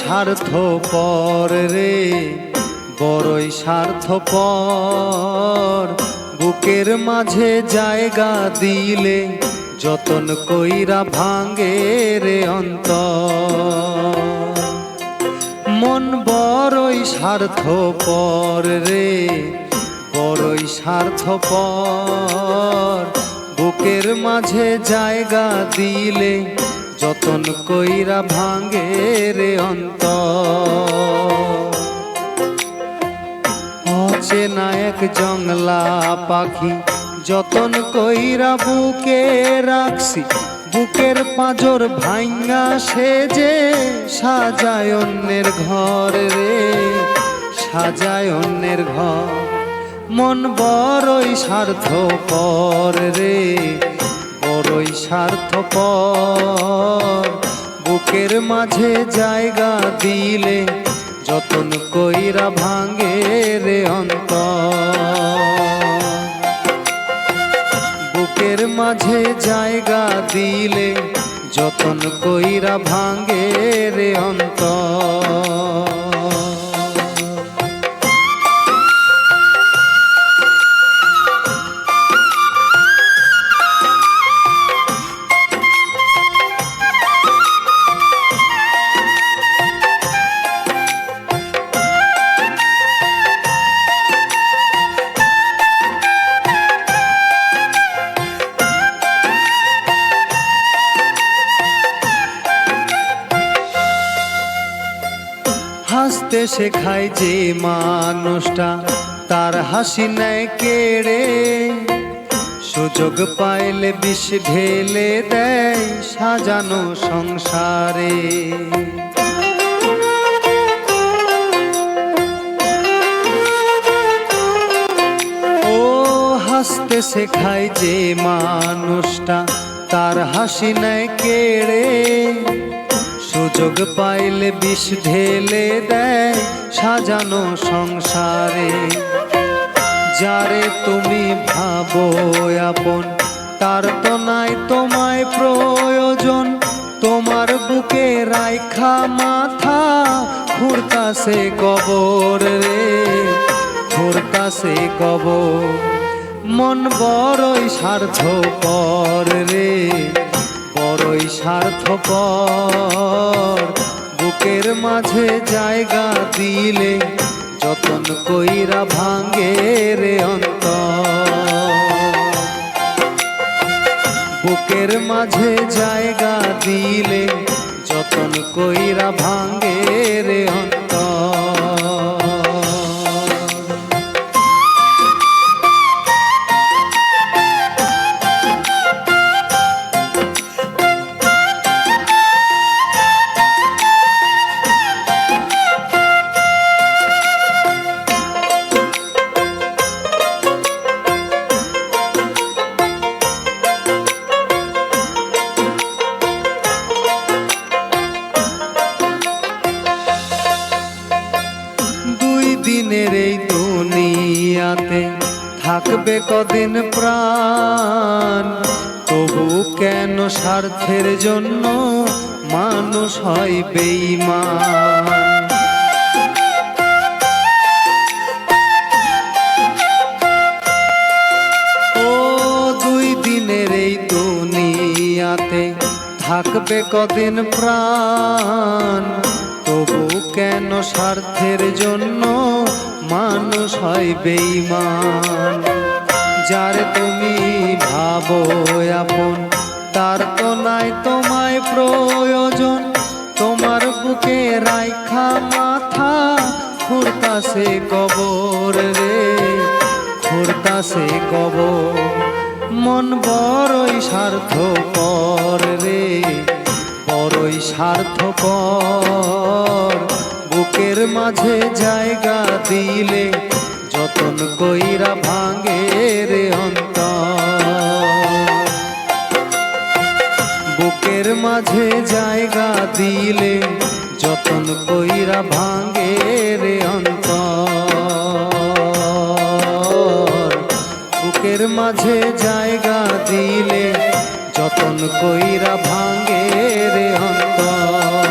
স্বার্থপর রে, বড়ই স্বার্থপর। বুকের মাঝে জায়গা দিলে যতন কইরা ভাঙে রে অন্তর। মন বড়ই স্বার্থপর রে, বড়ই স্বার্থপর। বুকের মাঝে জায়গা দিলে যতন কইরা ভাঙে রে অন্তর। অচেনা এক জংলা পাখি যতন কইরা বুকে রাখছি, বুকের পাঁজর ভাঙ্গা সেজে সাজায় অন্যের ঘর রে, সাজায় অন্যের ঘর। মন বড়ই স্বার্থপর রে, বড়ই স্বার্থপর। বুকের মাঝে জায়গা দিলে যতন কইরা ভাঙে রে অন্তর। বুকের মাঝে জায়গা দিলে যতন কইরা ভাঙে রে অন্তর। হাসতে শেখায় যে মানুষটা তার হাসি নেয় কেড়ে, সুযোগ পাইলে বিষ ঢেলে দেয় সাজানো সংসারে। ও হাসতে শেখায় যে মানুষটা তার হাসি নেয় কেড়ে, সুযোগ পাইলে বিষ ঢেলে দেয় সাজানো সংসারে। যারে তুমি ভাবো আপন তার তো নাই তোমায় প্রয়োজন, তোমার বুকে রাইখা মাথা খুঁড়তাছে কবর রে, খুঁড়তাছে কবর। মন বড়ই স্বার্থপর রে, বড়ই স্বার্থপর। বুকের মাঝে জায়গা দিলে যতন কইরা ভাঙে রে অন্তর। বুকের মাঝে জায়গা দিলে যতন কইরা ভাঙে রে অন্তর। দিনের এই দুনিয়াতে থাকবে কদিন প্রাণ, তবু কেন স্বার্থের জন্য মানুষ হয় বেঈমান। ও দুই দিনের এই দুনিয়াতে থাকবে কদিন প্রাণ, তবু কেন স্বার্থের জন্য মানুষ হয় বেঈমান। যারে তুমি ভাবো আপন তার তো নাই তোমায় প্রয়োজন, তোমার বুকে রাইখা মাথা খুঁড়তাছে কবর রে, খুঁড়তাছে কবর। মন বড়ই স্বার্থপর রে, বড়ই স্বার্থপর। বুকের মাঝে জায়গা দিলে যতন কইরা ভাঙে রে অন্তর। বুকের মাঝে জায়গা দিলে যতন কইরা ভাঙে রে অন্তর। বুকের মাঝে জায়গা দিলে যতন কইরা ভাঙে রে অন্তর।